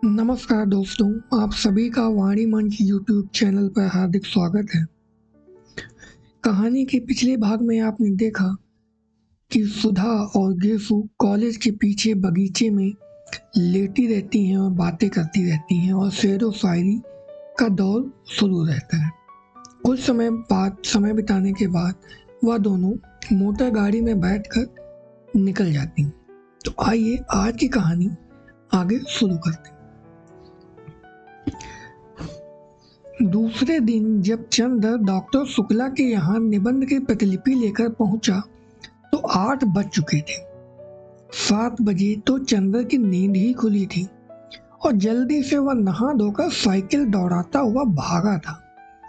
नमस्कार दोस्तों, आप सभी का वाणी मंच यूट्यूब चैनल पर हार्दिक स्वागत है। कहानी के पिछले भाग में आपने देखा कि सुधा और गेसु कॉलेज के पीछे बगीचे में लेटी रहती हैं और बातें करती रहती हैं और शेर व शायरी का दौर शुरू रहता है। कुछ समय बिताने के बाद वह दोनों मोटर गाड़ी में बैठकर निकल जाती हैं। तो आइए आज की कहानी आगे शुरू करते हैं। दूसरे दिन जब चंद्र डॉक्टर शुक्ला के यहाँ निबंध की प्रतिलिपि लेकर पहुंचा तो 8 बज चुके थे। 7 बजे तो चंद्र की नींद ही खुली थी और जल्दी से वह नहा धोकर साइकिल दौड़ाता हुआ भागा था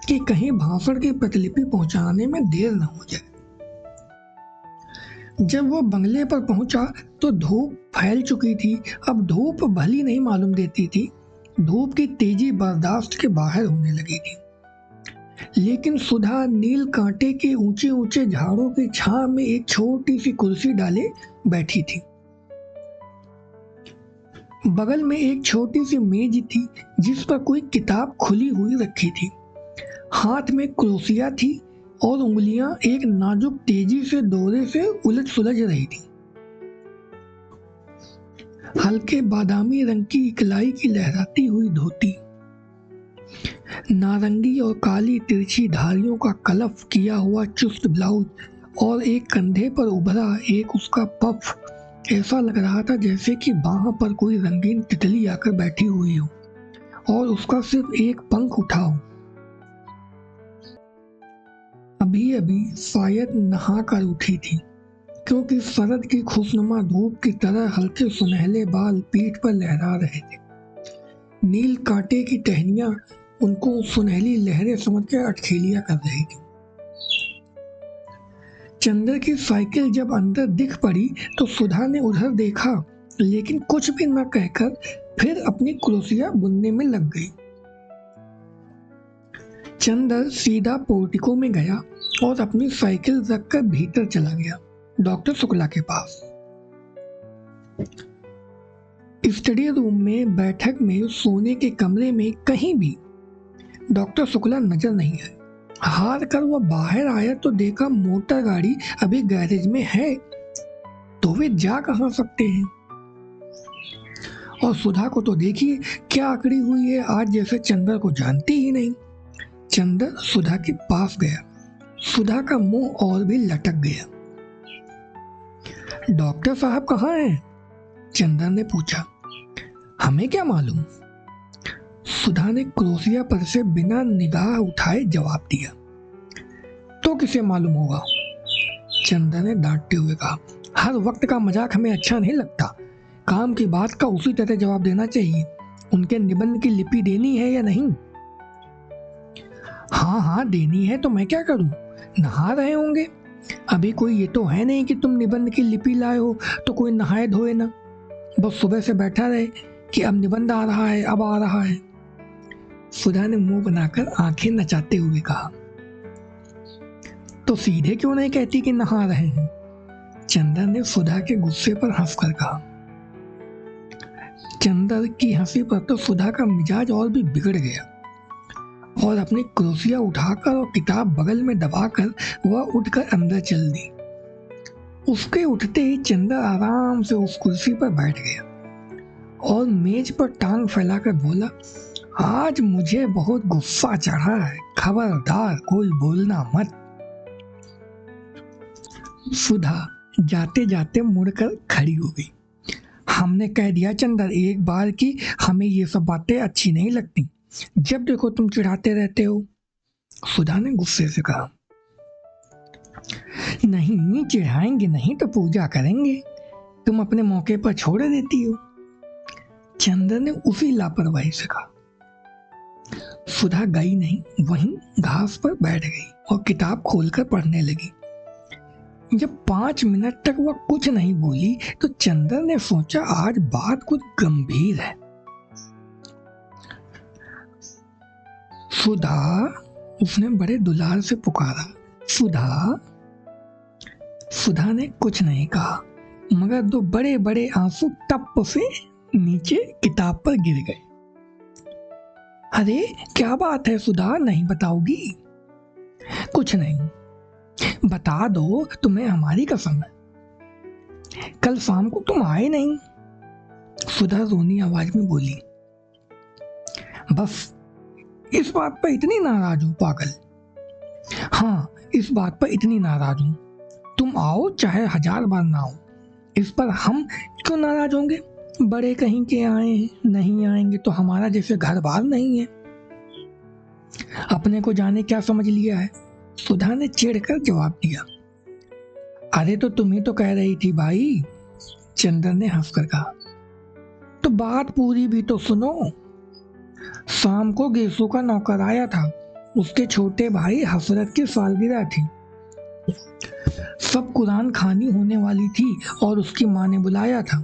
कि कहीं भाषण की प्रतिलिपि पहुंचाने में देर न हो जाए। जब वह बंगले पर पहुंचा तो धूप फैल चुकी थी। अब धूप भली नहीं मालूम देती थी, धूप की तेजी बर्दाश्त के बाहर होने लगी थी। लेकिन सुधा नील कांटे के ऊंचे ऊंचे झाड़ों की छांव में एक छोटी सी कुर्सी डाले बैठी थी। बगल में एक छोटी सी मेज थी जिस पर कोई किताब खुली हुई रखी थी। हाथ में क्रोसिया थी और उंगलियां एक नाजुक तेजी से दौरे से उलझ सुलझ रही थी। हल्के बादामी रंग की इकलाई की लहराती हुई धोती, नारंगी और काली तिरछी धारियों का कलफ किया हुआ चुस्त ब्लाउज और एक कंधे पर उभरा एक उसका पफ, ऐसा लग रहा था जैसे कि बाह पर कोई रंगीन तितली आकर बैठी हुई हो और उसका सिर्फ एक पंख उठा हो। अभी अभी शायद नहा कर उठी थी क्योंकि शरद की खुशनुमा धूप की तरह हल्के सुनहले बाल पीठ पर लहरा रहे थे। नील कांटे की टहनियां उनको सुनहली लहरें समझकर अटखेलियां कर रही थी। चंद्र की साइकिल जब अंदर दिख पड़ी तो सुधा ने उधर देखा, लेकिन कुछ भी न कहकर फिर अपनी क्रोसिया बुनने में लग गई। चंद्र सीधा पोर्टिको में गया और अपनी साइकिल रखकर भीतर चला गया, डॉक्टर शुक्ला के पास। स्टडी रूम में, बैठक में, सोने के कमरे में कहीं भी डॉक्टर शुक्ला नजर नहीं आए। हार कर वह बाहर आया तो देखा मोटर गाड़ी अभी गैरेज में है, तो वे जा कहां सकते हैं। और सुधा को तो देखिए क्या अकड़ी हुई है, आज जैसे चंद्र को जानती ही नहीं। चंद्र सुधा के पास गया। सुधा का मुंह और भी लटक गया। डॉक्टर साहब कहाँ हैं? चंद्र ने पूछा। हमें क्या मालूम, सुधा ने क्रोसिया पर से बिना निगाह उठाए जवाब दिया। तो किसे मालूम होगा, चंद्र ने डांटते हुए कहा। हर वक्त का मजाक हमें अच्छा नहीं लगता। काम की बात का उसी तरह जवाब देना चाहिए। उनके निबंध की लिपि देनी है या नहीं? हाँ देनी है, तो मैं क्या करूं? नहा रहे होंगे। अभी कोई ये तो है नहीं कि तुम निबंध की लिपि लाए हो तो कोई नहाए धोए ना, बस सुबह से बैठा रहे कि अब निबंध आ रहा है, अब आ रहा है। सुधा ने मुंह बनाकर आंखें नचाते हुए कहा। तो सीधे क्यों नहीं कहती कि नहा रहे हैं? चंद्र ने सुधा के गुस्से पर हंसकर कहा। चंद्र की हंसी पर तो सुधा का मिजाज और भी बिगड़ गया और अपनी क्रोसिया उठाकर और किताब बगल में दबाकर वह उठकर अंदर चल दी। उसके उठते ही चंद्र आराम से उस कुर्सी पर बैठ गया और मेज पर टांग फैलाकर बोला, आज मुझे बहुत गुस्सा चढ़ा है, खबरदार कोई बोलना मत। सुधा जाते जाते मुड़कर खड़ी हो गई। हमने कह दिया चंद्र एक बार कि हमें ये सब बातें अच्छी नहीं लगती, जब देखो तुम चिढ़ाते रहते हो। सुधा ने गुस्से से कहा। नहीं चिढ़ाएंगे नहीं तो पूजा करेंगे, तुम अपने मौके पर छोड़ देती हो, चंद्र ने उसी लापरवाही से कहा। सुधा गई नहीं, वहीं घास पर बैठ गई और किताब खोलकर पढ़ने लगी। जब 5 मिनट तक वह कुछ नहीं बोली तो चंद्र ने सोचा आज बात कुछ गंभीर है। सुधा, उसने बड़े दुलार से पुकारा। सुधा। सुधा ने कुछ नहीं कहा मगर 2 बड़े बड़े आंसू टप से नीचे किताब पर गिर गए। अरे क्या बात है सुधा, नहीं बताओगी? कुछ नहीं, बता दो, तुम्हें हमारी कसम है। कल शाम को तुम आए नहीं, सुधा रोनी आवाज में बोली। बस इस बात पर इतनी नाराज हो पागल? हाँ, इस बात पर इतनी नाराज हूं। तुम आओ चाहे 1000 बार ना आओ, इस पर हम क्यों नाराज होंगे? बड़े कहीं के आए हैं, नहीं आएंगे तो हमारा जैसे घर बार नहीं है। अपने को जाने क्या समझ लिया है, सुधा ने चिढ़कर जवाब दिया। अरे तो तुम ही तो कह रही थी भाई, चंदन ने हंसकर कहा। तो बात पूरी भी तो सुनो। शाम को गेसू का नौकर आया था, उसके छोटे भाई हसरत की सालगिरह थी। सब कुरान खानी होने वाली थी और उसकी माँ ने बुलाया था।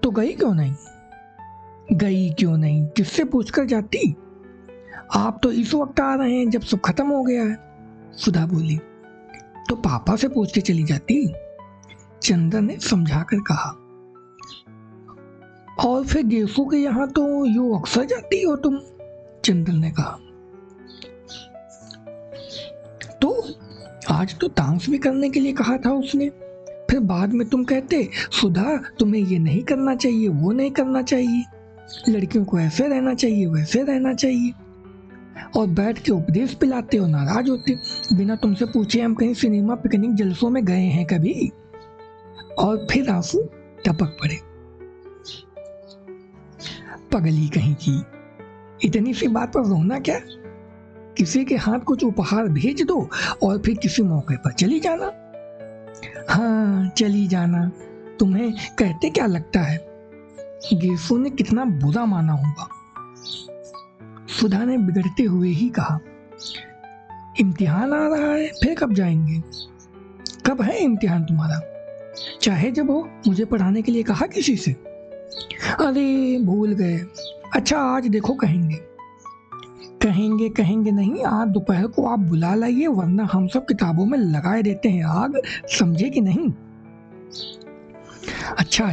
तो गई क्यों नहीं? गई क्यों नहीं, किससे पूछकर जाती? आप तो इस वक्त आ रहे हैं जब सब खत्म हो गया है, सुधा बोली। तो पापा से पूछ के चली जाती, चंदन ने समझाकर कहा। और फिर गेसू के यहाँ तो यूं अक्सर जाती हो तुम, चंदन ने कहा। तो आज तो डांस भी करने के लिए कहा था उसने, फिर बाद में तुम कहते सुधा तुम्हें ये नहीं करना चाहिए, वो नहीं करना चाहिए, लड़कियों को ऐसे रहना चाहिए, वैसे रहना चाहिए, और बैठ के उपदेश पिलाते हो, नाराज होते। बिना तुमसे पूछे हम कहीं सिनेमा, पिकनिक, जलसों में गए हैं कभी? और फिर आंसू टपक पड़े। पगली कहीं की, इतनी सी बात पर रोना क्या? किसी के हाथ कुछ उपहार भेज दो और फिर किसी मौके पर चली जाना। हाँ चली जाना, तुम्हें कहते क्या लगता है? गेसू ने कितना बुरा माना होगा, सुधा ने बिगड़ते हुए ही कहा। इम्तिहान आ रहा है, फिर कब जाएंगे? कब है इम्तिहान तुम्हारा? चाहे जब हो, मुझे पढ़ाने के लिए कहा किसी से? अरे भूल गए। अच्छा आज देखो कहेंगे। कहेंगे कहेंगे नहीं, आज दोपहर को आप बुला लाइए, वरना हम सब किताबों में लगाए देते हैं आग, समझे कि नहीं? अच्छा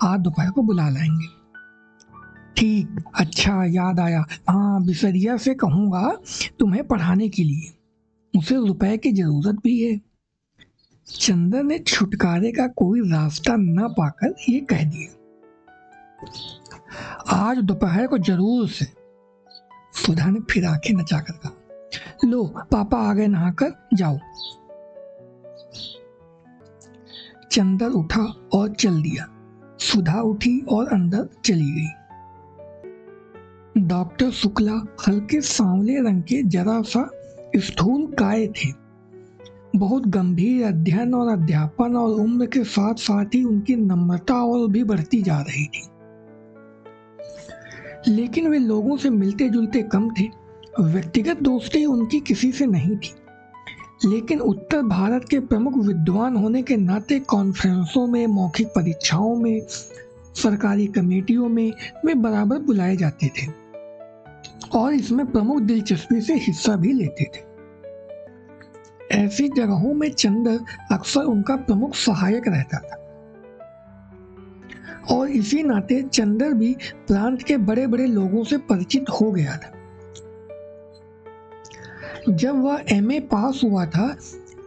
आज दोपहर को बुला लाएंगे। ठीक, अच्छा याद आया, हाँ बिसरिया से कहूंगा तुम्हें पढ़ाने के लिए, उसे रुपए की जरूरत भी है। चंदन ने छुटकारे का कोई रास्ता न पाकर ये कह दिया। आज दोपहर को जरूर से, सुधा ने फिर आंखें नचाकर कहा। लो पापा आ गए नहाकर, जाओ। चंदन उठा और चल दिया। सुधा उठी और अंदर चली गई। डॉक्टर शुक्ला हल्के सांवले रंग के जरा सा स्थूल काय थे। बहुत गंभीर अध्ययन और अध्यापन और उम्र के साथ साथ ही उनकी नम्रता और भी बढ़ती जा रही थी। लेकिन वे लोगों से मिलते जुलते कम थे। व्यक्तिगत दोस्ती उनकी किसी से नहीं थी, लेकिन उत्तर भारत के प्रमुख विद्वान होने के नाते कॉन्फ्रेंसों में, मौखिक परीक्षाओं में, सरकारी कमेटियों में वे बराबर बुलाए जाते थे और इसमें प्रमुख दिलचस्पी से हिस्सा भी लेते थे। ऐसी जगहों में चंदर अक्सर उनका प्रमुख सहायक रहता था और इसी नाते चंदर भी प्रांत के बड़े बड़े लोगों से परिचित हो गया था। जब वह एमए पास हुआ था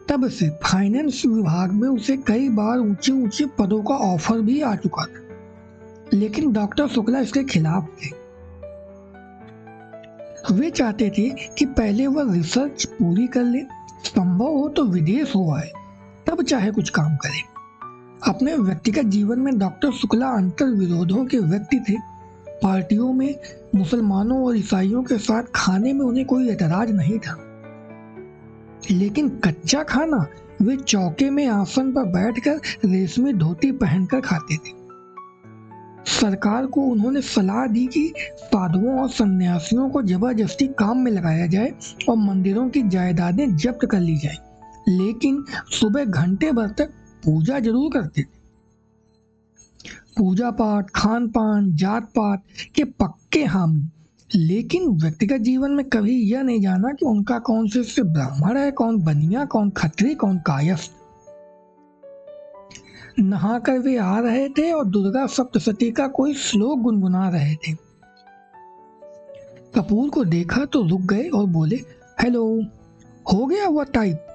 तब से फाइनेंस विभाग में उसे कई बार ऊंचे ऊंचे पदों का ऑफर भी आ चुका था, लेकिन डॉक्टर शुक्ला इसके खिलाफ थे। वे चाहते थे कि पहले वह रिसर्च पूरी कर ले, संभव हो तो विदेश हो आए, तब चाहे कुछ काम करे। अपने व्यक्तिगत जीवन में डॉक्टर शुक्ला अंतर विरोधों के व्यक्ति थे। पार्टियों में मुसलमानों और ईसाइयों के साथ खाने में उन्हें कोई एतराज नहीं था, लेकिन कच्चा खाना वे चौके में आसन पर बैठकर रेशमी धोती पहनकर खाते थे। सरकार को उन्होंने सलाह दी कि साधुओं और सन्यासियों को जबरदस्ती काम में लगाया जाए और मंदिरों की जायदादें जब्त कर ली जाए, लेकिन सुबह घंटे भर तक पूजा जरूर करते थे। पूजा पाठ, खान पान, जात पात के पक्के हामी, लेकिन व्यक्तिगत जीवन में कभी यह नहीं जाना कि उनका कौन से ब्राह्मण है, कौन बनिया, कौन खत्री, कौन कायस्थ। नहाकर वे आ रहे थे और दुर्गा सप्तशती का कोई श्लोक गुनगुना रहे थे। कपूर को देखा तो रुक गए और बोले, हेलो, हो गया हुआ टाइप?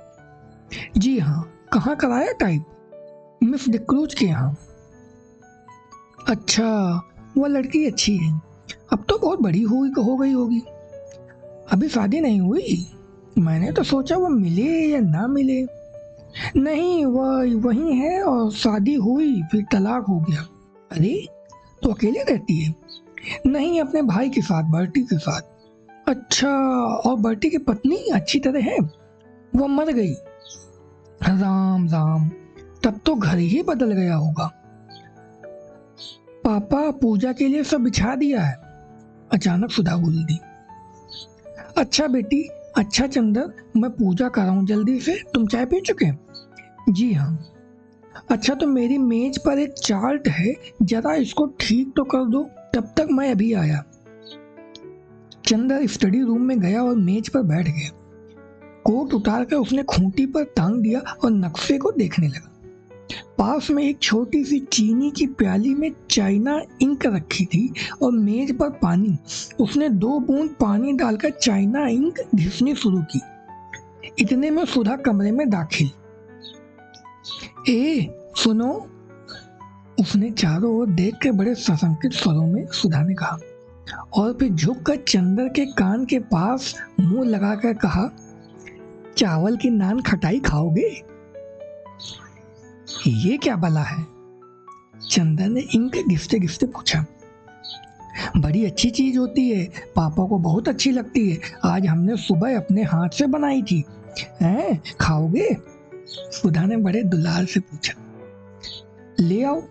जी हाँ। कहाँ कराया टाइप? मिस डिक्रूज के यहाँ। अच्छा, वह लड़की अच्छी है, अब तो बहुत बड़ी हो गई होगी। अभी शादी नहीं हुई? मैंने तो सोचा वह मिले या ना मिले। नहीं, वह वही है और शादी हुई फिर तलाक हो गया। अरे, तो अकेले रहती है? नहीं, अपने भाई के साथ, बर्टी के साथ। अच्छा, और बर्टी की पत्नी अच्छी तरह है? वह मर गई। राम राम, तब तो घर ही बदल गया होगा। पापा, पूजा के लिए सब बिछा दिया है, अचानक सुधा बोल दी। अच्छा बेटी, अच्छा चंदर, मैं पूजा कराऊं जल्दी से? तुम चाय पी चुके? जी हाँ। अच्छा, तो मेरी मेज पर एक चार्ट है, जरा इसको ठीक तो कर दो, तब तक मैं अभी आया। चंदर स्टडी रूम में गया और मेज पर बैठ गया। कोट उतारकर उसने खूंटी पर टांग दिया और नक्शे को देखने लगा। पास में एक छोटी सी चीनी की प्याली में चाइना इंक रखी थी और मेज पर पानी। उसने 2 बूंद पानी डालकर चाइना इंक घिसनी शुरू की। इतने में सुधा कमरे में दाखिल। ए, सुनो, उसने चारों ओर देख के बड़े सशंकित स्वरों में सुधा ने कहा, और फिर झुककर चंदर के कान के पास मुंह लगाकर कहा, चावल की नान खटाई खाओगे? ये क्या भला है? चंदर ने इंक घिसते घिसते पूछा। बड़ी अच्छी चीज होती है, पापा को बहुत अच्छी लगती है, आज हमने सुबह अपने हाथ से बनाई थी। हैं, खाओगे? सुधा ने बड़े दुलार से पूछा। ले आओ,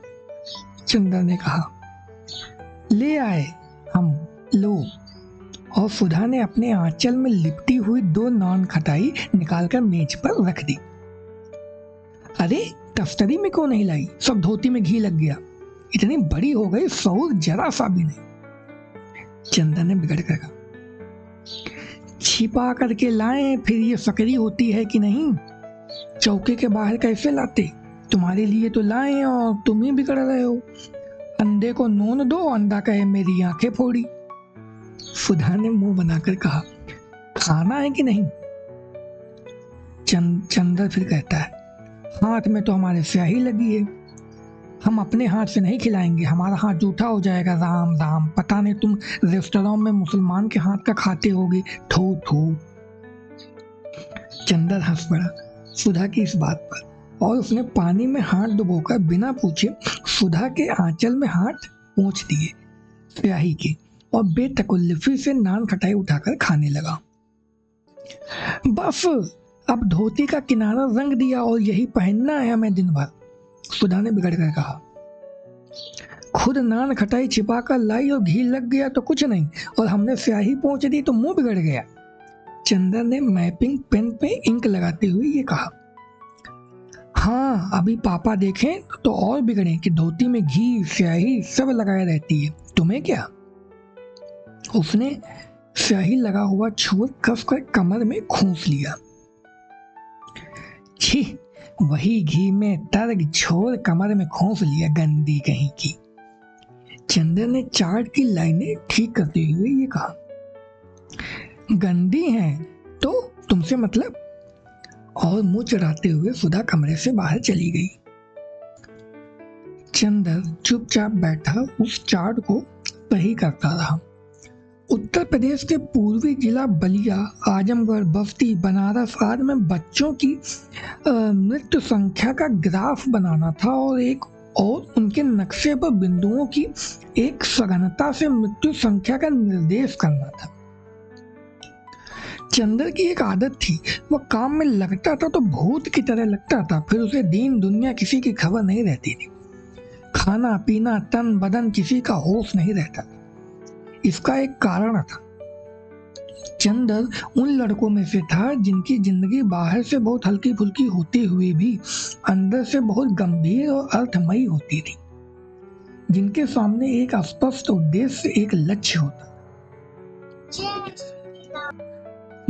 चंदर ने कहा। ले आए हम, लो। और सुधा ने अपने आंचल में लिपटी हुई 2 नान खटाई निकालकर मेज पर रख दी। अरे, तफ्तरी में क्यों नहीं लाई? सब धोती में घी लग गया। इतनी बड़ी हो गई, शऊर जरा सा भी नहीं। चंदर ने बिगड़ कर कहा, छिपा करके लाएं, फिर ये सकरी होती है कि नहीं? चौके के बाहर कैसे लाते? तुम्हारे लिए तो लाए और तुम ही बिगड़ रहे हो। अंडे को नून दो, अंडा कहे मेरी आंखें फोड़ी। सुधा ने मुंह बनाकर कहा, खाना है कि नहीं? चंदर फिर कहता है, हाथ में तो हमारे स्याही लगी है, हम अपने हाथ से नहीं खिलाएंगे, हमारा हाथ जूठा हो जाएगा। राम राम, पता नहीं तुम रेस्टोरेंट में मुसलमान के हाथ का खाते होगे। थू थू। चंदर हंस पड़ा सुधा की इस बात पर, और उसने पानी में हाथ डुबोकर बिना पूछे सुधा के आंचल में हाथ पोंछ दिए स्याही के, और बेतकल्लुफी से नान खटाई उठाकर खाने लगा। बस, अब धोती का किनारा रंग दिया और यही पहनना है हमें दिन भर, सुधा ने बिगड़ कर कहा। खुद नान खटाई छिपा कर लाई और घी लग गया तो कुछ नहीं, और हमने स्याही पोंछ दी तो मुंह बिगड़ गया। चंदर ने मैपिंग पेन पे इंक लगाते हुए ये कहा। हाँ, अभी पापा देखें तो और बिगड़े कि धोती में घी स्याही सब लगाए रहती है, तुम्हें क्या? उसने स्याही लगा हुआ छोर कसकर कमर में खूंस लिया। छी, वही घी में तर्ग छोर कमर में खूंस लिया, गंदी कहीं की। चंदर ने चार्ट की लाइनें ठीक करते हुए ये कहा। गंदी हैं तो तुमसे मतलब? और मुंह चढ़ाते हुए सुधा कमरे से बाहर चली गई। चंदर चुपचाप बैठा उस चार्ट को सही करता रहा। उत्तर प्रदेश के पूर्वी जिला बलिया, आजमगढ़, बस्ती, बनारस आदि में बच्चों की मृत्यु संख्या का ग्राफ बनाना था और उनके नक्शे पर बिंदुओं की एक सघनता से मृत्यु संख्या का निर्देश करना था। चंदर की एक आदत थी, वह काम में लगता था तो भूत की तरह लगता था, फिर उसे दीन दुनिया किसी की खबर नहीं रहती थी। खाना पीना तन बदन किसी का होश नहीं रहता। इसका एक कारण था। चंदर उन लड़कों में से था जिनकी जिंदगी बाहर से बहुत हल्की फुल्की होते हुए भी अंदर से बहुत गंभीर और अर्थमयी होती थी, जिनके सामने एक स्पष्ट उद्देश्य, एक लक्ष्य होता।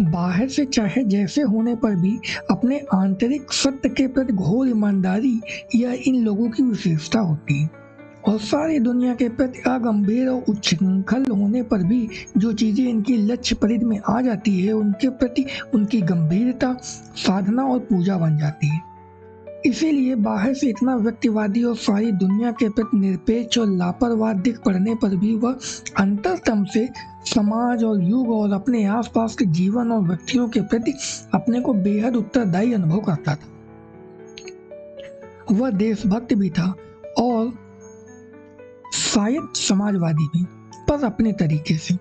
बाहर से चाहे जैसे होने पर भी अपने आंतरिक सत्य के प्रति घोर ईमानदारी यह इन लोगों की विशेषता होती है। और सारी दुनिया के प्रति अगंभीर और उच्छृंखल होने पर भी जो चीजें इनकी लक्ष्य परिधि में आ जाती है उनके प्रति उनकी गंभीरता साधना और पूजा बन जाती है। इसीलिए बाहर से इतना व्यक्तिवादी और सारी दुनिया के प्रति निरपेक्ष और लापरवाह दिख पड़ने पर भी वह अंतरतम से समाज और युग और अपने आसपास के जीवन और व्यक्तियों के प्रति अपने को बेहद उत्तरदायी अनुभव करता था। वह देशभक्त भी था और शायद समाजवादी भी, पर अपने तरीके से।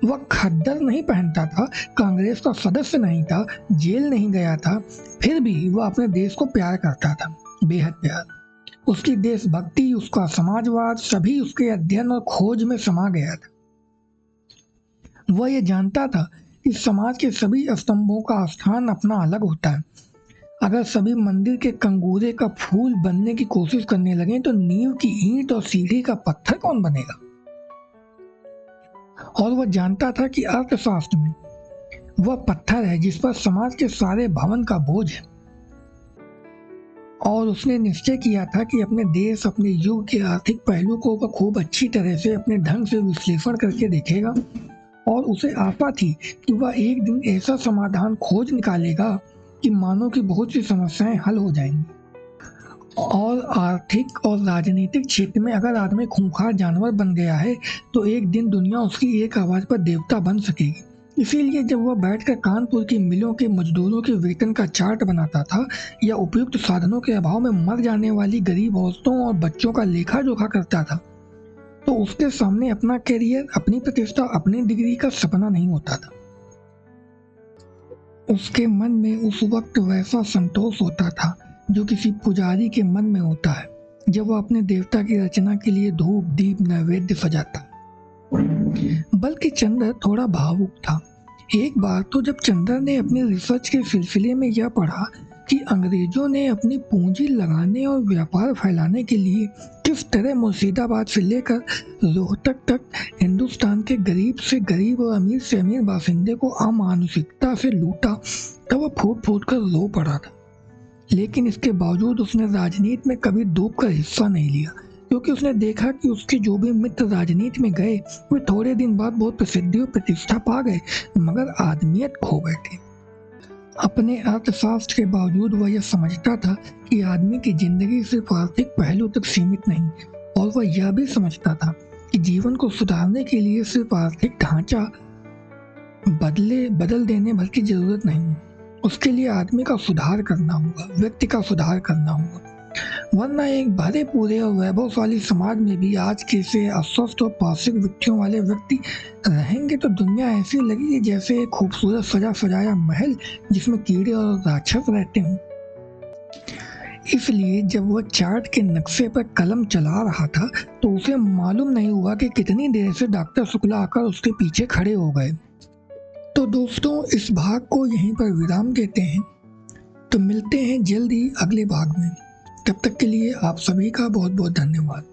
वह खद्दर नहीं पहनता था, कांग्रेस का सदस्य नहीं था, जेल नहीं गया था, फिर भी वह अपने देश को प्यार करता था, बेहद प्यार। उसकी देशभक्ति, उसका समाजवाद सभी उसके अध्ययन और खोज में समा गया था। वह यह जानता था कि समाज के सभी स्तंभों का स्थान अपना अलग होता है। अगर सभी मंदिर के कंगूरे का फूल बनने की कोशिश करने लगे तो नींव की ईंट और सीढ़ी का पत्थर कौन बनेगा? और वह जानता था कि अर्थशास्त्र में वह पत्थर है जिस पर समाज के सारे भवन का बोझ है। और उसने निश्चय किया था कि अपने देश, अपने युग के आर्थिक पहलू को वह खूब अच्छी तरह से अपने ढंग से विश्लेषण करके देखेगा और उसे आशा थी कि वह एक दिन ऐसा समाधान खोज निकालेगा कि मानव की बहुत सी समस्याएं हल हो जाएंगी। और आर्थिक और राजनीतिक क्षेत्र में अगर आदमी खूंखार जानवर बन गया है तो एक दिन दुनिया उसकी एक आवाज पर देवता बन सकेगी। इसीलिए जब वह बैठकर कानपुर की मिलों के मजदूरों के वेतन का चार्ट बनाता था या उपयुक्त साधनों के अभाव में मर जाने वाली गरीब औरतों और बच्चों का लेखा जोखा करता था, तो उसके सामने अपना करियर, अपनी प्रतिष्ठा, अपनी डिग्री का सपना नहीं होता था। उसके मन में उस वक्त वैसा संतोष होता था जो किसी पुजारी के मन में होता है जब वह अपने देवता की रचना के लिए धूप, दीप, नैवेद्य सजाता। बल्कि चंद्र थोड़ा भावुक था। एक बार तो जब चंद्र ने अपने रिसर्च के सिलसिले में यह पढ़ा कि अंग्रेजों ने अपनी पूंजी लगाने और व्यापार फैलाने के लिए किस तरह मुर्शिदाबाद से लेकर रोहतक तक हिंदुस्तान के गरीब से गरीब और अमीर से अमीर बासिंदे को अमानुषिकता से लूटा, तब वह फूट फूट कर रो पड़ा था। लेकिन इसके बावजूद उसने राजनीति में कभी डूब कर हिस्सा नहीं लिया, क्योंकि उसने देखा कि उसके जो भी मित्र राजनीति में गए वे थोड़े दिन बाद बहुत प्रसिद्धि और प्रतिष्ठा पा गए, मगर आदमियत खो बैठे। अपने अर्थशास्त्र के बावजूद वह यह समझता था कि आदमी की जिंदगी सिर्फ आर्थिक पहलू तक सीमित नहीं, और वह यह भी समझता था कि जीवन को सुधारने के लिए सिर्फ आर्थिक ढांचा बदल देने भर की जरूरत नहीं। उसके लिए आदमी का सुधार करना होगा, व्यक्ति का सुधार करना होगा, वरना एक भरे पूरे और वैभवशाली समाज में भी आज के से अस्वस्थ और पासिक वृत्तियों वाले व्यक्ति रहेंगे तो दुनिया ऐसी लगेगी जैसे एक खूबसूरत सजा सजाया महल जिसमें कीड़े और राक्षस रहते हों। इसलिए जब वह चार्ट के नक्शे पर कलम चला रहा था तो उसे मालूम नहीं हुआ कि कितनी देर से डॉक्टर शुक्ला आकर उसके पीछे खड़े हो गए। तो दोस्तों, इस भाग को यहीं पर विराम देते हैं। तो मिलते हैं जल्द ही अगले भाग में। तब तक के लिए आप सभी का बहुत बहुत धन्यवाद।